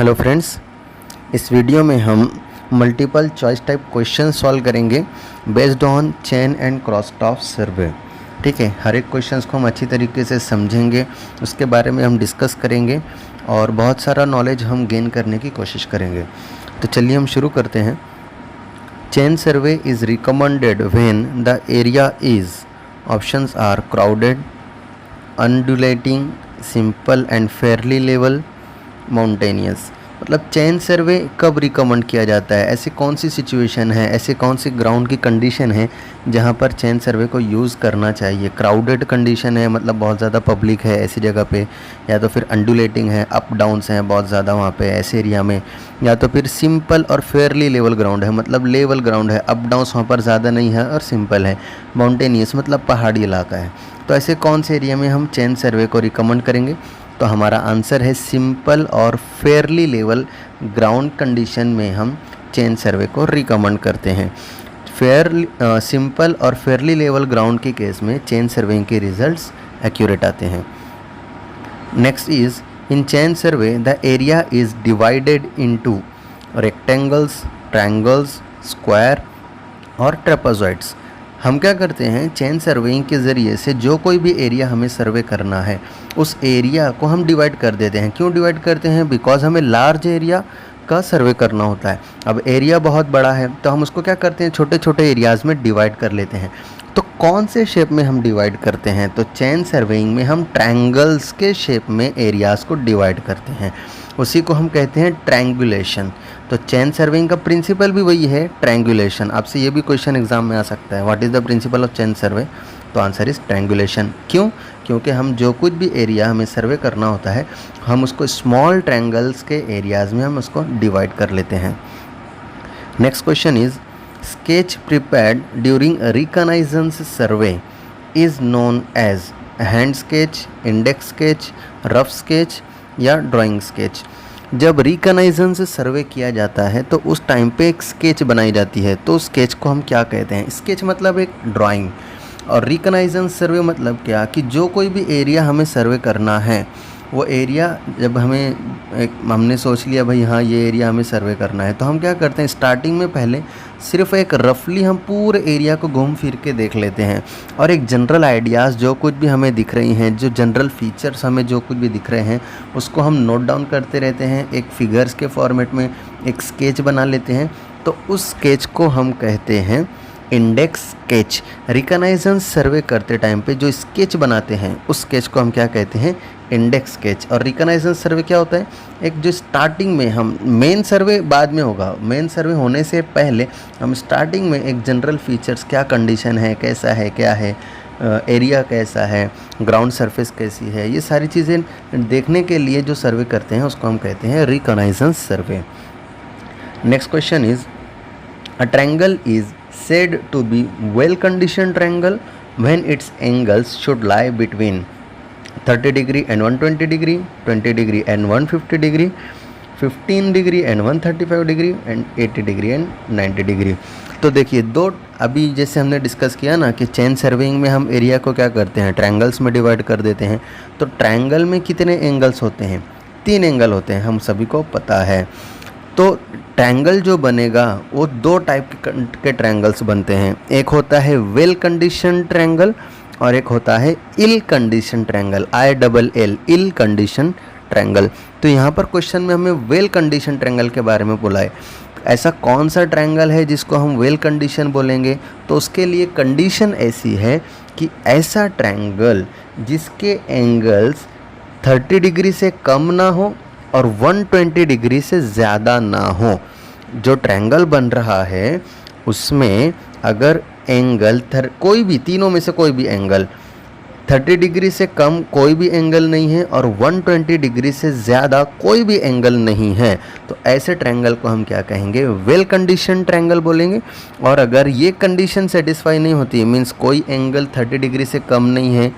Hello friends, इस video में हम multiple choice type question solve करेंगे based on chain and cross staff survey. ठीक है, हर एक क्वेश्चंस को हम अच्छी तरीके से समझेंगे, उसके बारे में हम डिस्कस करेंगे और बहुत सारा नॉलेज हम गेन करने की कोशिश करेंगे। तो चलिए हम शुरू करते हैं। Chain survey is recommended when the area is, options are crowded, undulating, simple and fairly level, mountainous. मतलब चेन सर्वे कब रिकमेंड किया जाता है, ऐसी कौन सी सिचुएशन है, ऐसे कौन सी ग्राउंड की कंडीशन है जहाँ पर चेन सर्वे को यूज़ करना चाहिए। क्राउडेड कंडीशन है, मतलब बहुत ज़्यादा पब्लिक है ऐसी जगह पे, या तो फिर अंडुलेटिंग है, अप डाउन्स हैं बहुत ज़्यादा वहाँ पे ऐसे एरिया में, या तो फिर सिंपल और फेयरली लेवल ग्राउंड है, मतलब लेवल ग्राउंड है, अप डाउन्स वहाँ पर ज़्यादा नहीं है और सिंपल है। माउंटेनियस मतलब पहाड़ी इलाका है। तो ऐसे कौन से एरिया में हम चेन सर्वे को रिकमेंड करेंगे? तो हमारा आंसर है सिंपल और फेयरली लेवल ग्राउंड कंडीशन में हम चेन सर्वे को रिकमेंड करते हैं। सिंपल और फेयरली लेवल ग्राउंड के केस में चेन सर्वेइंग के रिजल्ट्स एक्यूरेट आते हैं। Next is, in chain survey the area is divided into rectangles, triangles, square और ट्रेपेजॉइड्स। हम क्या करते हैं, चेन सर्वेइंग के ज़रिए से जो कोई भी एरिया हमें सर्वे करना है उस एरिया को हम डिवाइड कर देते हैं। क्यों डिवाइड करते हैं? बिकॉज हमें लार्ज एरिया का सर्वे करना होता है। अब एरिया बहुत बड़ा है तो हम उसको क्या करते हैं, छोटे छोटे एरियाज़ में डिवाइड कर लेते हैं। तो कौन से शेप में हम डिवाइड करते हैं? तो चेन सर्वेइंग में हम ट्रायंगल्स के शेप में एरियाज़ को डिवाइड करते हैं, उसी को हम कहते हैं ट्रायंगुलेशन। तो चेन सर्वेइंग का प्रिंसिपल भी वही है, ट्रायंगुलेशन। आपसे ये भी क्वेश्चन एग्जाम में आ सकता है, what is the principle of chain survey? तो आंसर इज ट्रायंगुलेशन। क्यों? क्योंकि हम जो कुछ भी एरिया हमें सर्वे करना होता है हम उसको स्मॉल ट्रायंगल्स के एरियाज़ में हम उसको डिवाइड कर लेते हैं। Next question is, sketch prepared during reconnaissance survey is known as hand sketch, index sketch, rough sketch या ड्राइंग स्केच। जब रिकॉग्नाइजेंस सर्वे किया जाता है तो उस टाइम पे एक स्केच बनाई जाती है, तो स्केच को हम क्या कहते हैं? स्केच मतलब एक ड्राइंग, और रिकॉग्नाइजेंस सर्वे मतलब क्या कि जो कोई भी एरिया हमें सर्वे करना है वो एरिया जब हमने सोच लिया भाई हाँ ये एरिया हमें सर्वे करना है, तो हम क्या करते हैं, स्टार्टिंग में पहले सिर्फ एक रफली हम पूरे एरिया को घूम फिर के देख लेते हैं और एक जनरल आइडियाज़ जो कुछ भी हमें दिख रही हैं, जो जनरल फीचर्स हमें जो कुछ भी दिख रहे हैं उसको हम नोट डाउन करते रहते हैं। एक फिगर्स के फॉर्मेट में एक स्केच बना लेते हैं, तो उस स्केच को हम कहते हैं इंडेक्स स्केच। रिकॉग्नाइजेंस सर्वे करते टाइम पे जो स्केच बनाते हैं उस स्केच को हम क्या कहते हैं? Index sketch. और रिकॉग्नाइजेंस सर्वे क्या होता है? एक जो स्टार्टिंग में हम, मेन सर्वे बाद में होगा, मेन सर्वे होने से पहले हम स्टार्टिंग में एक जनरल फीचर्स, क्या कंडीशन है, कैसा है, क्या है, एरिया कैसा है, ग्राउंड सरफेस कैसी है, ये सारी चीज़ें देखने के लिए जो सर्वे करते हैं उसको हम कहते हैं reconnaissance survey. Next question is, a triangle is said to be well conditioned triangle when its angles should lie between 30 degree and 120 degree, 20 degree and 150 degree, 15 degree and 135 degree and 80 degree and 90 degree। तो देखिए दो, अभी जैसे हमने discuss किया ना कि chain surveying में हम एरिया को क्या करते हैं, ट्रायंगल्स में डिवाइड कर देते हैं। तो ट्रायंगल में कितने एंगल्स होते हैं? 3 एंगल होते हैं, हम सभी को पता है। तो ट्रायंगल जो बनेगा वो दो टाइप के ट्रायंगल्स बनते हैं, एक होता है वेल कंडीशन ट्रायंगल और एक होता है इल कंडीशन ट्रायंगल, ILL, इल कंडीशन ट्रायंगल। तो यहाँ पर क्वेश्चन में हमें वेल कंडीशन ट्रायंगल के बारे में बोला है। ऐसा कौन सा ट्रायंगल है जिसको हम वेल कंडीशन बोलेंगे? तो उसके लिए कंडीशन ऐसी है कि ऐसा ट्रायंगल जिसके एंगल्स 30 डिग्री से कम ना हो और 120 डिग्री से ज़्यादा ना हो। जो ट्रायंगल बन रहा है उसमें अगर एंगल कोई भी, तीनों में से कोई भी एंगल 30 डिग्री से कम कोई भी एंगल नहीं है और 120 डिग्री से ज़्यादा कोई भी एंगल नहीं है, तो ऐसे ट्रायंगल को हम क्या कहेंगे? वेल कंडीशन ट्रायंगल बोलेंगे। और अगर ये कंडीशन सेटिस्फाई नहीं होती, मीन्स कोई एंगल 30 डिग्री से कम नहीं है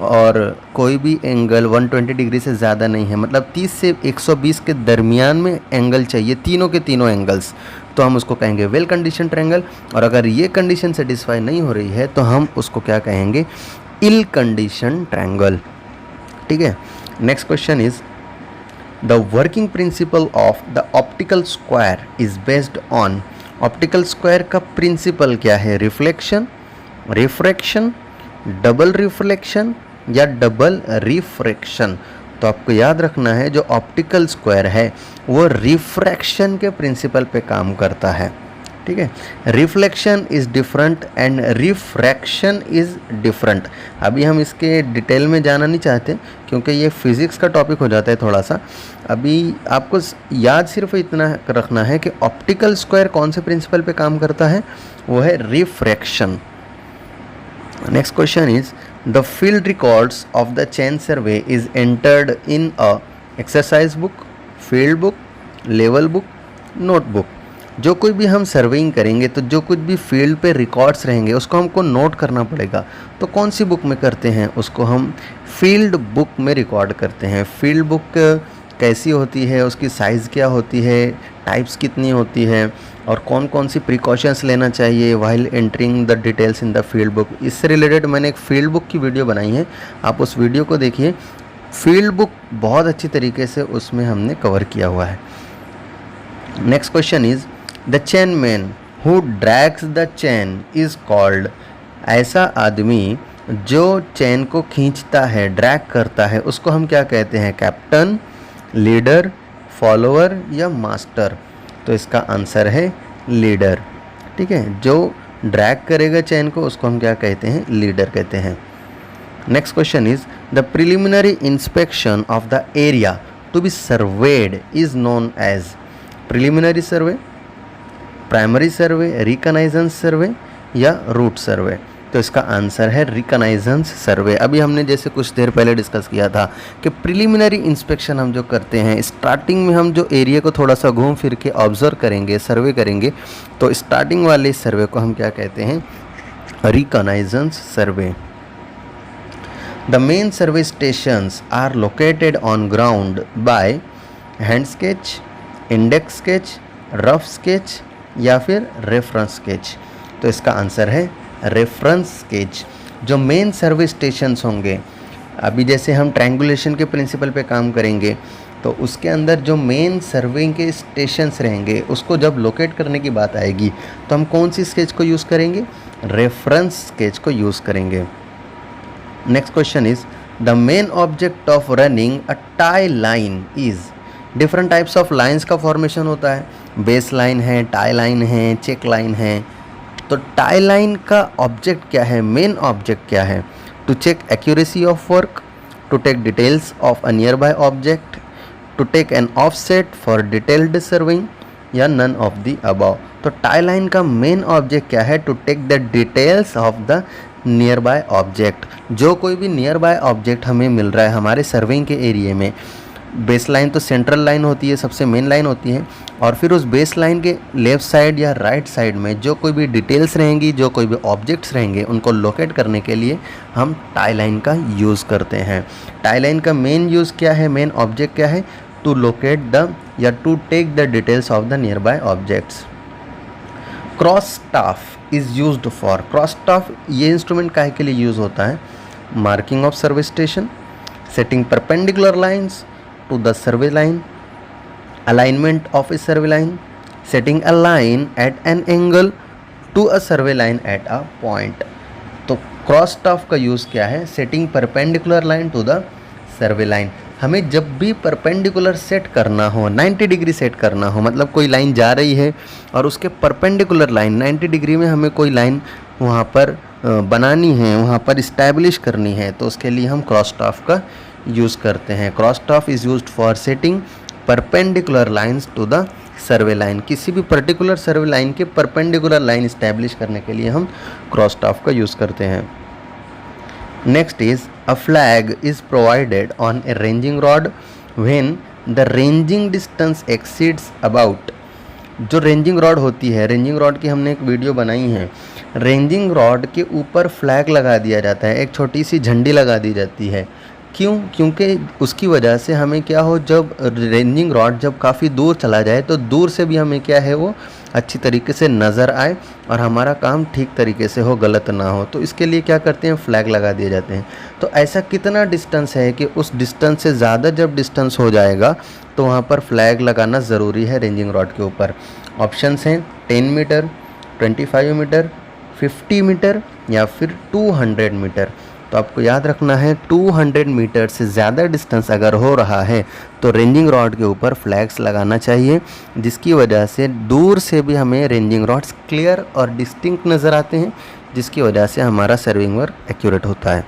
और कोई भी एंगल 120 डिग्री से ज़्यादा नहीं है, मतलब 30 से 120 के दरमियान में एंगल चाहिए, तीनों के तीनों एंगल्स, तो हम उसको कहेंगे वेल कंडीशन ट्रायंगल। और अगर ये कंडीशन सेटिस्फाई नहीं हो रही है तो हम उसको क्या कहेंगे? इल कंडीशन ट्रायंगल। ठीक है। Next question is, the working principle of the optical square is based on, optical square का प्रिंसिपल क्या है? रिफ्लेक्शन, रिफ्रैक्शन, डबल रिफ्लेक्शन या डबल रिफ्रैक्शन। तो आपको याद रखना है जो ऑप्टिकल स्क्वायर है वो रिफ्रैक्शन के प्रिंसिपल पे काम करता है, ठीक है। Reflection is different and refraction is different. अभी हम इसके डिटेल में जाना नहीं चाहते क्योंकि ये फिज़िक्स का टॉपिक हो जाता है थोड़ा सा। अभी आपको याद सिर्फ इतना रखना है कि ऑप्टिकल स्क्वायर कौन से प्रिंसिपल पे काम करता है, वो है refraction. Next question is the field records of the chain survey is entered in a exercise book, field book, level book, notebook. जो कोई भी हम सर्वेइंग करेंगे तो जो कुछ भी फील्ड पे रिकॉर्ड्स रहेंगे उसको हमको नोट करना पड़ेगा। तो कौन सी बुक में करते हैं? उसको हम फील्ड बुक में रिकॉर्ड करते हैं। फील्ड बुक कैसी होती है, उसकी साइज़ क्या होती है, टाइप्स कितनी होती है और कौन कौन सी प्रिकॉशंस लेना चाहिए while entering the details in the field book. इससे रिलेटेड मैंने एक फील्ड बुक की वीडियो बनाई है, आप उस वीडियो को देखिए। फील्ड बुक बहुत अच्छी तरीके से उसमें हमने कवर किया हुआ है। Next question is the chain man who drags the chain is called. ऐसा आदमी जो चेन को खींचता है, ड्रैग करता है, उसको हम क्या कहते हैं? कैप्टन, लीडर, फॉलोअर या मास्टर। तो इसका आंसर है लीडर, ठीक है। जो ड्रैग करेगा चेन को उसको हम क्या कहते हैं? लीडर कहते हैं। Next question is the preliminary inspection of the area to be surveyed is known as. Preliminary survey, primary survey, reconnaissance survey या रूट सर्वे। तो इसका आंसर है रिकनाइजेंस सर्वे। अभी हमने जैसे कुछ देर पहले डिस्कस किया था कि प्रिलिमिनरी इंस्पेक्शन हम जो करते हैं, स्टार्टिंग में हम जो एरिया को थोड़ा सा घूम फिर के ऑब्जर्व करेंगे, सर्वे करेंगे, तो स्टार्टिंग वाले सर्वे को हम क्या कहते हैं? Reconnaissance survey. The main survey stations are located on ground by hand sketch, index sketch, rough sketch या फिर रेफरेंस स्केच। तो इसका आंसर है रेफरेंस स्केच। जो मेन सर्वे स्टेशंस होंगे, अभी जैसे हम ट्रायंगुलेशन के प्रिंसिपल पे काम करेंगे तो उसके अंदर जो मेन सर्वेइंग के स्टेशंस रहेंगे उसको जब लोकेट करने की बात आएगी तो हम कौन सी स्केच को यूज़ करेंगे? रेफरेंस स्केच को यूज़ करेंगे। Next question is the main object of running a tie line is. Different types of lines का फॉर्मेशन होता है। बेस लाइन है, टाई लाइन है, चेक लाइन है। तो टाई लाइन का ऑब्जेक्ट क्या है? मेन ऑब्जेक्ट क्या है? To check accuracy of work, to take details of a nearby object, to take an offset for detailed surveying या नन ऑफ द अबव। तो tie line का main object क्या है? To take the details of the nearby object. जो कोई भी near by object हमें मिल रहा है हमारे सर्विंग के एरिया में, बेस लाइन तो सेंट्रल लाइन होती है, सबसे मेन लाइन होती है, और फिर उस बेस लाइन के लेफ़्ट साइड या राइट साइड में जो कोई भी डिटेल्स रहेंगी, जो कोई भी ऑब्जेक्ट्स रहेंगे, उनको लोकेट करने के लिए हम टाई लाइन का यूज़ करते हैं। टाई लाइन का मेन यूज़ क्या है? मेन ऑब्जेक्ट क्या है? टू लोकेट द या to take the details of the nearby objects. Cross staff is used for. Cross staff ये इंस्ट्रूमेंट काहे के लिए यूज़ होता है? Marking of survey station, setting perpendicular lines to the survey line, alignment of a survey line, setting a line at an angle to a survey line at a point। तो cross staff का use क्या है? Setting perpendicular line to the survey line. हमें जब भी perpendicular set करना हो, 90 degree set करना हो, मतलब कोई लाइन जा रही है और उसके परपेंडिकुलर लाइन 90 डिग्री में हमें कोई लाइन वहाँ पर बनानी है, वहाँ पर इस्टेब्लिश करनी है, तो उसके लिए हम क्रॉस स्टाफ का यूज़ करते हैं। Cross staff is used for setting perpendicular lines to the survey line. किसी भी पर्टिकुलर सर्वे लाइन के परपेंडिकुलर लाइन इस्टेब्लिश करने के लिए हम क्रॉस स्टाफ का यूज़ करते हैं। Next is a flag is provided on A ranging rod when the ranging distance exceeds about. जो रेंजिंग रॉड होती है, रेंजिंग रॉड की हमने एक वीडियो बनाई है। रेंजिंग रॉड के ऊपर फ्लैग लगा दिया जाता है, एक छोटी सी झंडी लगा दी जाती है। क्यों? क्योंकि उसकी वजह से हमें क्या हो, जब रेंजिंग रॉड जब काफ़ी दूर चला जाए तो दूर से भी हमें क्या है वो अच्छी तरीके से नज़र आए और हमारा काम ठीक तरीके से हो, गलत ना हो। तो इसके लिए क्या करते हैं, फ्लैग लगा दिए जाते हैं। तो ऐसा कितना डिस्टेंस है कि उस डिस्टेंस से ज़्यादा जब डिस्टेंस हो जाएगा तो वहाँ पर फ्लैग लगाना ज़रूरी है रेंजिंग रॉड के ऊपर। ऑप्शंस हैं 10 मीटर, 25 मीटर, 50 मीटर या फिर 200 मीटर। तो आपको याद रखना है 200 मीटर से ज़्यादा डिस्टेंस अगर हो रहा है तो रेंजिंग रॉड के ऊपर फ्लैग्स लगाना चाहिए, जिसकी वजह से दूर से भी हमें रेंजिंग रॉड्स क्लियर और डिस्टिंक्ट नज़र आते हैं, जिसकी वजह से हमारा सर्विंग वर्क एक्यूरेट होता है।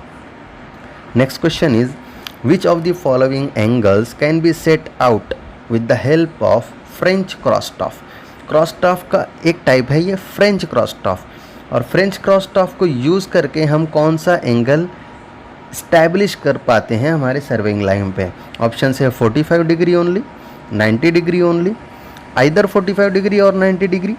Next question is which of the following angles can be set out with the help of French cross staff. Cross staff का एक टाइप है ये फ्रेंच क्रॉसटॉफ, और फ्रेंच क्रॉसटॉफ को यूज़ करके हम कौन सा एंगल स्टैब्लिश कर पाते हैं हमारे सर्विंग लाइन पे। ऑप्शन है 45 degree only, 90 degree only, either 45 degree और 90 डिग्री,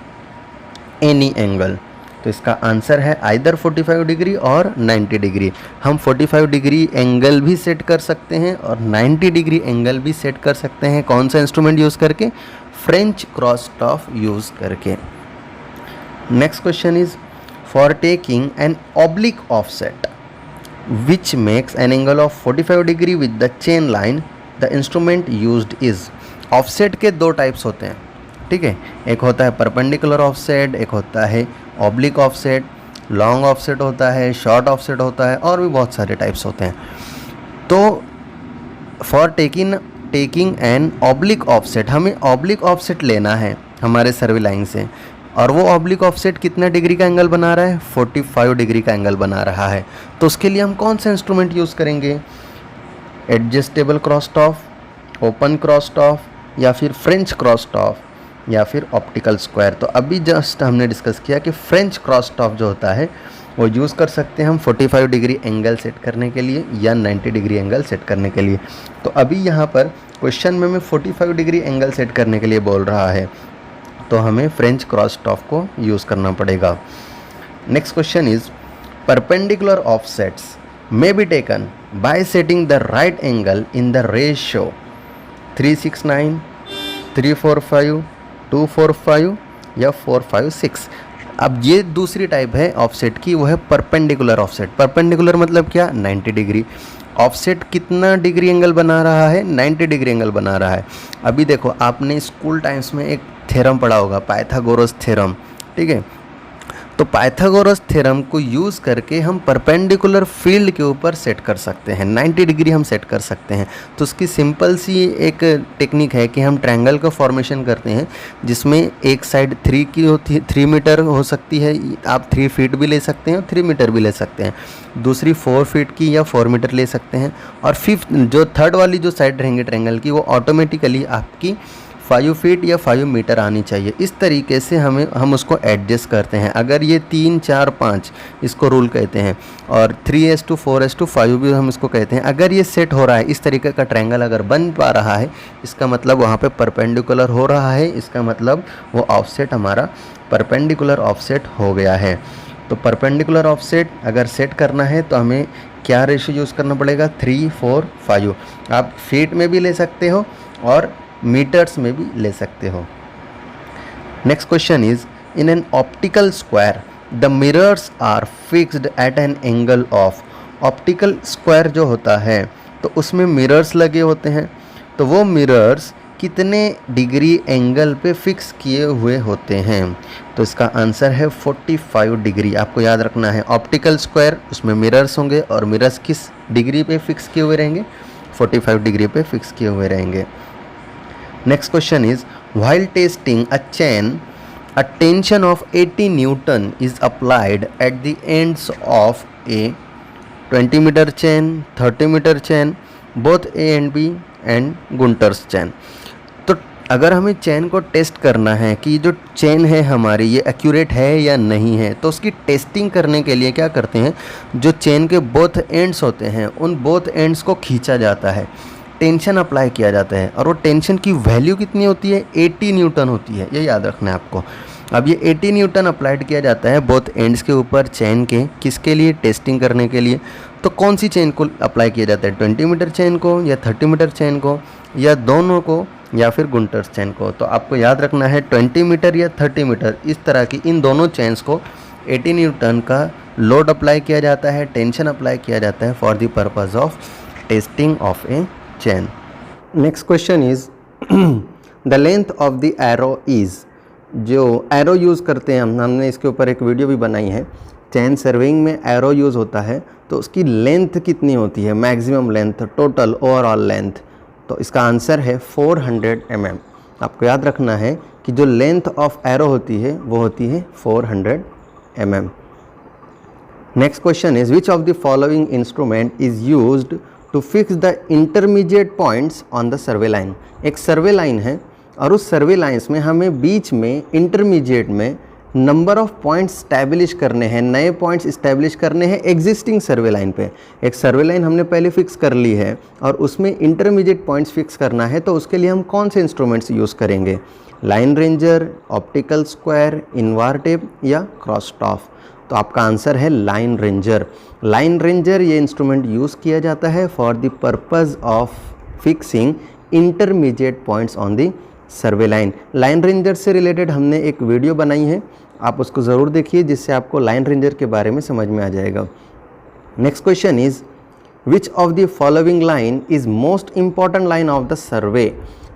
एनी एंगल। तो इसका आंसर है आइदर 45 डिग्री और 90 डिग्री। हम 45 डिग्री एंगल भी सेट कर सकते हैं और 90 डिग्री एंगल भी सेट कर सकते हैं। कौन सा इंस्ट्रूमेंट यूज़ करके, फ्रेंच क्रॉसटॉफ यूज़ करके। Next question is for taking an oblique offset which makes an angle of 45 degree with the chain line, the instrument used is। Offset के दो टाइप्स होते हैं, ठीक है। एक होता है परपेंडिकुलर ऑफसेट, एक होता है ऑब्लिक ऑफसेट, लॉन्ग ऑफसेट होता है, शॉर्ट ऑफसेट होता है, और भी बहुत सारे टाइप्स होते हैं। तो for taking an oblique offset, हमें ऑब्लिक ऑफसेट लेना है हमारे सर्वे लाइन से, और वो ऑब्लिक ऑफसेट कितना डिग्री का एंगल बना रहा है, 45 डिग्री का एंगल बना रहा है। तो उसके लिए हम कौन सा इंस्ट्रूमेंट यूज़ करेंगे, एडजस्टेबल क्रॉसटॉफ, ओपन क्रॉसटॉफ, या फिर फ्रेंच क्रॉसटॉफ, या फिर ऑप्टिकल स्क्वायर। तो अभी जस्ट हमने डिस्कस किया कि फ्रेंच क्रॉसटॉफ जो होता है वो यूज़ कर सकते हैं हम 45 डिग्री एंगल सेट करने के लिए या 90 डिग्री एंगल सेट करने के लिए। तो अभी यहाँ पर क्वेश्चन में मैं 45 डिग्री एंगल सेट करने के लिए बोल रहा है, तो हमें फ्रेंच क्रॉसटॉफ को यूज़ करना पड़ेगा। Next question is perpendicular offsets may be taken by setting the right angle in the ratio 369, 345, 245 या 456। अब ये दूसरी टाइप है ऑफसेट की, वो है परपेंडिकुलर ऑफसेट। परपेंडिकुलर मतलब क्या, 90 डिग्री। ऑफसेट कितना डिग्री एंगल बना रहा है, 90 डिग्री एंगल बना रहा है। अभी देखो, आपने स्कूल टाइम्स में एक थ्योरम पढ़ा होगा, पाइथागोरस थ्योरम, ठीक है। तो पाइथागोरस थ्योरम को यूज़ करके हम परपेंडिकुलर फील्ड के ऊपर सेट कर सकते हैं, 90 डिग्री हम सेट कर सकते हैं। तो उसकी सिंपल सी एक टेक्निक है कि हम ट्रायंगल का फॉर्मेशन करते हैं, जिसमें एक साइड 3 की होती है, 3 मीटर हो सकती है, आप 3 फीट भी ले सकते हैं और 3 मीटर भी ले सकते हैं। दूसरी 4 फीट की या 4 मीटर ले सकते हैं, और फिफ्थ जो थर्ड वाली जो साइड रहेंगे ट्रायंगल की, वो ऑटोमेटिकली आपकी 5 फीट या 5 मीटर आनी चाहिए। इस तरीके से हम उसको एडजस्ट करते हैं। अगर ये 3, 4, 5 इसको रूल कहते हैं, और 3:4:5 भी हम इसको कहते हैं। अगर ये सेट हो रहा है, इस तरीके का ट्रायंगल अगर बन पा रहा है, इसका मतलब वहाँ पे परपेंडिकुलर हो रहा है, इसका मतलब वो ऑफसेट हमारा परपेंडिकुलर ऑफसेट हो गया है। तो परपेंडिकुलर ऑफसेट अगर सेट करना है तो हमें क्या रेशियो यूज़ करना पड़ेगा, 3, 4, 5। आप फीट में भी ले सकते हो और मीटर्स में भी ले सकते हो। Next question is in an optical square the mirrors are fixed at an angle of. Optical square जो होता है तो उसमें मिरर्स लगे होते हैं, तो वो मिरर्स कितने डिग्री एंगल पे फिक्स किए हुए होते हैं। तो इसका आंसर है 45 डिग्री। आपको याद रखना है ऑप्टिकल स्क्वायर, उसमें मिरर्स होंगे और मिरर्स किस डिग्री पे फिक्स किए हुए रहेंगे, 45 डिग्री पे फिक्स किए हुए रहेंगे। Next question is while testing a chain, a tension of 80 Newton is applied at the ends of a 20 meter chain, 30 meter chain, both A and B and Gunter's chain। तो अगर हमें chain को test करना है कि जो chain है हमारी ये एक्यूरेट है या नहीं है, तो उसकी टेस्टिंग करने के लिए क्या करते हैं, जो चेन के बोथ एंड्स होते हैं उन बोथ एंड्स को खींचा जाता है, टेंशन अप्लाई किया जाता है, और वो टेंशन की वैल्यू कितनी होती है, 80 न्यूटन होती है। ये याद रखना है आपको। अब ये 80 न्यूटन अप्लाइड किया जाता है बोथ एंड्स के ऊपर चेन के, किसके लिए, टेस्टिंग करने के लिए। तो कौन सी चेन को अप्लाई किया जाता है, 20 मीटर चेन को या 30 मीटर चेन को, या दोनों को या फिर गुंटर्स चेन को। तो आपको याद रखना है 20 मीटर या 30 मीटर इस तरह की इन दोनों चेन्स को 80 न्यूटन का लोड अप्लाई किया जाता है, टेंशन अप्लाई किया जाता है for the purpose of testing of A chain. Next question is the length of the arrow is, जो एरो यूज़ करते हैं हमने इसके ऊपर एक वीडियो भी बनाई है। चेन सर्विंग में एरो यूज़ होता है तो उसकी लेंथ कितनी होती है, maximum length, total overall length. तो इसका आंसर है 400 mm। आपको याद रखना है कि जो लेंथ ऑफ एरो होती है वो होती है 400 mm। Next question is which of the following instrument is used to fix the intermediate points on the survey line. एक सर्वे लाइन है और उस सर्वे लाइन्स में हमें बीच में इंटरमीडिएट में नंबर ऑफ पॉइंट्स स्टैब्लिश करने हैं, नए पॉइंट्स इस्टेब्लिश करने हैं एग्जिस्टिंग सर्वे लाइन पे। एक सर्वे लाइन हमने पहले फिक्स कर ली है और उसमें इंटरमीडिएट पॉइंट्स फिक्स करना है, तो उसके लिए हम कौन से इंस्ट्रूमेंट्स यूज़ करेंगे? Line ranger, optical square, Invar tape या क्रॉस टॉफ। तो आपका आंसर है लाइन रेंजर। लाइन रेंजर ये इंस्ट्रूमेंट यूज़ किया जाता है for the purpose of fixing intermediate points on the survey line. Line ranger से रिलेटेड हमने एक वीडियो बनाई है, आप उसको ज़रूर देखिए जिससे आपको लाइन रेंजर के बारे में समझ में आ जाएगा। Next question is which of the following line is most important line of the survey.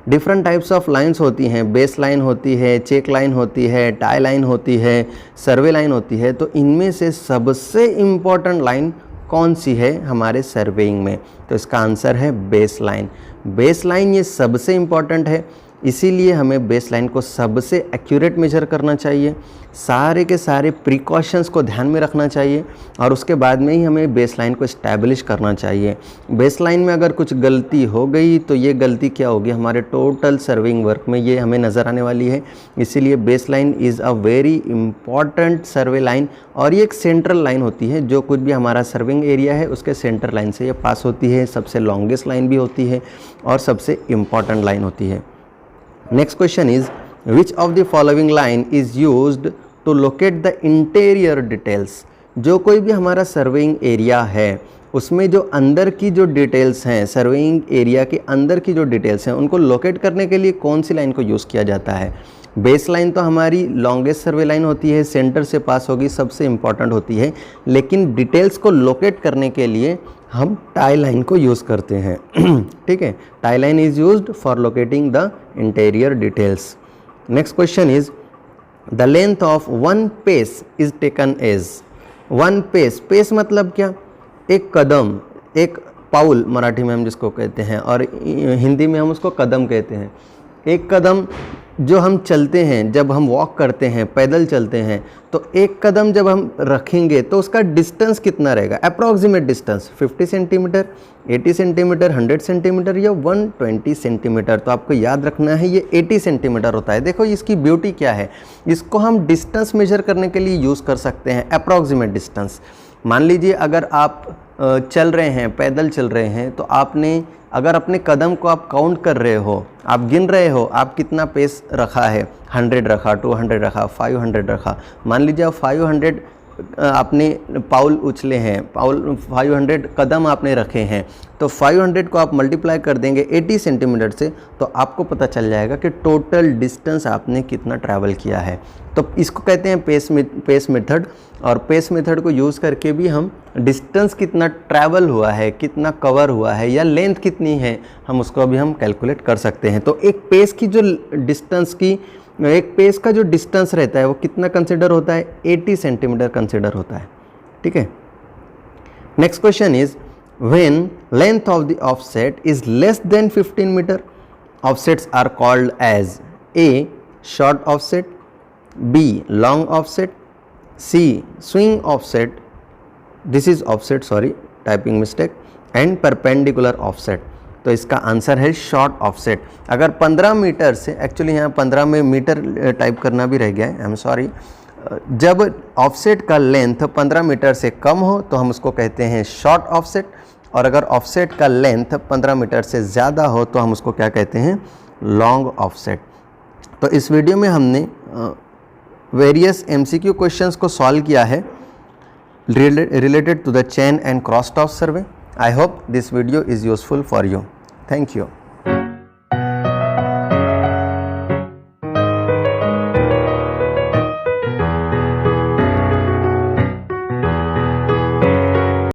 Different types of lines होती हैं, बेस लाइन होती है, चेक लाइन होती है, टाई लाइन होती है, सर्वे लाइन होती है। तो इनमें से सबसे इम्पॉर्टेंट लाइन कौन सी है हमारे सर्वेइंग में? तो इसका आंसर है बेस लाइन। बेस लाइन ये सबसे इम्पॉर्टेंट है, इसीलिए हमें बेस लाइन को सबसे एक्यूरेट मेजर करना चाहिए, सारे के सारे प्रिकॉशंस को ध्यान में रखना चाहिए और उसके बाद में ही हमें बेस लाइन को इस्टेब्लिश करना चाहिए। बेस लाइन में अगर कुछ गलती हो गई तो ये गलती क्या होगी, हमारे टोटल सर्विंग वर्क में ये हमें नज़र आने वाली है। इसीलिए base line is a very important survey line और ये एक सेंट्रल लाइन होती है, जो कुछ भी हमारा सर्विंग एरिया है उसके सेंटर लाइन से ये पास होती है, सबसे लॉन्गेस्ट लाइन भी होती है और सबसे इम्पॉर्टेंट लाइन होती है। Next question is which of the following line is used to locate the interior details. जो कोई भी हमारा सर्वेइंग एरिया है उसमें जो अंदर की जो डिटेल्स हैं, सर्वेइंग एरिया के अंदर की जो डिटेल्स हैं उनको लोकेट करने के लिए कौन सी लाइन को यूज़ किया जाता है? बेस लाइन तो हमारी लॉन्गेस्ट सर्वे लाइन होती है, सेंटर से पास होगी, सबसे इम्पॉर्टेंट होती है, लेकिन डिटेल्स को लोकेट करने के लिए हम टाई लाइन को यूज़ करते हैं। ठीक है, tie line is used for locating the interior details. Next question is the length of one pace is taken as. One pace, pace मतलब क्या? एक कदम, एक पाउल मराठी में हम जिसको कहते हैं और हिंदी में हम उसको कदम कहते हैं। एक कदम जो हम चलते हैं, जब हम वॉक करते हैं, पैदल चलते हैं, तो एक कदम जब हम रखेंगे तो उसका डिस्टेंस कितना रहेगा? Approximate distance 50 centimetre, 80 centimetre, 100 centimetre या 120 सेंटीमीटर। तो आपको याद रखना है ये 80 सेंटीमीटर होता है। देखो इसकी ब्यूटी क्या है, इसको हम डिस्टेंस मेजर करने के लिए यूज़ कर सकते हैं, अप्रॉक्सीमेट डिस्टेंस। मान लीजिए अगर आप चल रहे हैं, पैदल चल रहे हैं, तो आपने अगर अपने कदम को आप काउंट कर रहे हो, आप गिन रहे हो, आप कितना पेस रखा है, 100 रखा, 200 रखा, 500 रखा। मान लीजिए आप 500 आपने पाउल उछले हैं, 500 कदम आपने रखे हैं, तो 500 को आप मल्टीप्लाई कर देंगे 80 सेंटीमीटर से, तो आपको पता चल जाएगा कि टोटल डिस्टेंस आपने कितना ट्रैवल किया है। तो इसको कहते हैं पेस मेथड, और पेस मेथड को यूज़ करके भी हम डिस्टेंस कितना ट्रैवल हुआ है, कितना कवर हुआ है या लेंथ कितनी है, हम उसको भी हम कैलकुलेट कर सकते हैं। तो एक पेस की जो डिस्टेंस की, एक पेस का जो डिस्टेंस रहता है वो कितना कंसिडर होता है? 80 सेंटीमीटर कंसिडर होता है। ठीक है। Next question is when length of the offset is less than 15 metre, offsets are called as A short offset, B long offset, C swing offset, this is offset, sorry typing mistake, and perpendicular offset. तो इसका answer है short offset. अगर 15 metre से, actually यहाँ 15 में meter type करना भी रह गया है, आई एम सॉरी। जब ऑफसेट का लेंथ 15 मीटर से कम हो तो हम उसको कहते हैं शॉर्ट ऑफसेट, और अगर ऑफसेट का लेंथ 15 मीटर से ज़्यादा हो तो हम उसको क्या कहते हैं? Long offset. तो इस वीडियो में हमने वेरियस MCQ क्वेश्चंस को सॉल्व किया है related to the chain and cross-top survey. I hope this video is useful for you. Thank you.